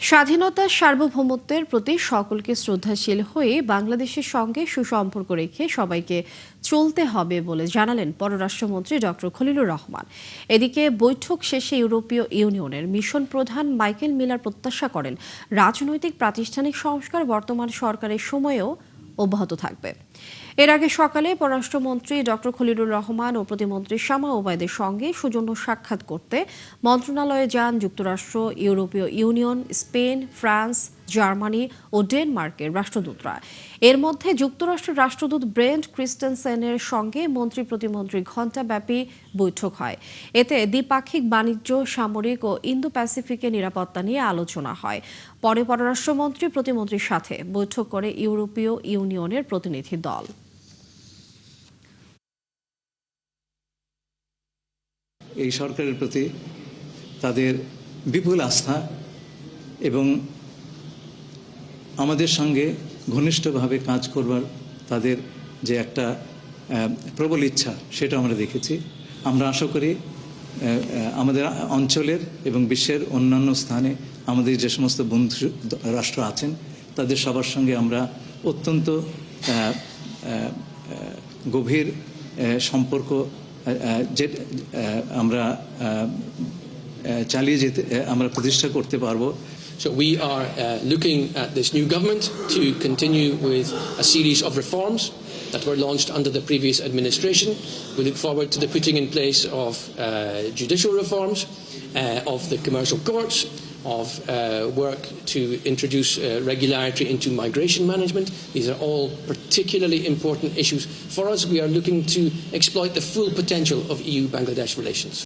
স্বাধীনতা সার্বভৌমত্বের প্রতি সকলকে শ্রদ্ধাশীল হয়ে বাংলাদেশের সঙ্গে সুসম্পর্ক রেখে সবাইকে চলতে হবে বলে জানালেন পররাষ্ট্রমন্ত্রী ডক্টর খলিলুর রহমান। এদিকে বৈঠক শেষে ইউরোপীয় ইউনিয়নের মিশন প্রধান মাইকেল মিলার প্রত্যাশা করেন রাজনৈতিক প্রাতিষ্ঠানিক সংস্কার বর্তমান সরকারের সময়েও অব্যাহত থাকবে। এর আগে সকালে পররাষ্ট্রমন্ত্রী ডক্টর খলিলুর রহমান ও প্রতিমন্ত্রী শামা ওবায়দের সঙ্গে সৌজন্য সাক্ষাৎ করতে মন্ত্রণালয়ে যান যুক্তরাষ্ট্র, ইউরোপীয় ইউনিয়ন, স্পেন, ফ্রান্স, জার্মানি ও ডেনমার্কের রাষ্ট্রদূতরা। এর মধ্যে যুক্তরাষ্ট্রের রাষ্ট্রদূত ব্রেন্ট ক্রিস্টেনসেনের সঙ্গে মন্ত্রী প্রতিমন্ত্রী ঘণ্টাব্যাপী বৈঠক হয়। এতে দ্বিপাক্ষিক বাণিজ্য, সামরিক ও ইন্দো প্যাসিফিকের নিরাপত্তা নিয়ে আলোচনা হয়। পরে পররাষ্ট্রমন্ত্রী প্রতিমন্ত্রীর সাথে বৈঠক করে ইউরোপীয় ইউনিয়নের প্রতিনিধি দল। এই সরকারের প্রতি তাদের বিপুল আস্থা এবং আমাদের সঙ্গে ঘনিষ্ঠভাবে কাজ করবার তাদের যে একটা প্রবল ইচ্ছা, সেটা আমরা দেখেছি। আমরা আশা করি আমাদের অঞ্চলের এবং বিশ্বের অন্যান্য স্থানে আমাদের যে সমস্ত বন্ধু রাষ্ট্র আছেন তাদের সবার সঙ্গে আমরা অত্যন্ত গভীর সম্পর্ক যে আমরা চালিয়ে যেতে আমরা প্রতিষ্ঠা করতে পারবো। So we are looking at this new government to continue with a series of reforms that were launched under the previous administration. We look forward to the putting in place of judicial reforms, of the commercial courts, of work to introduce regularity into migration management. These are all particularly important issues for us. We are looking to exploit the full potential of EU-Bangladesh relations.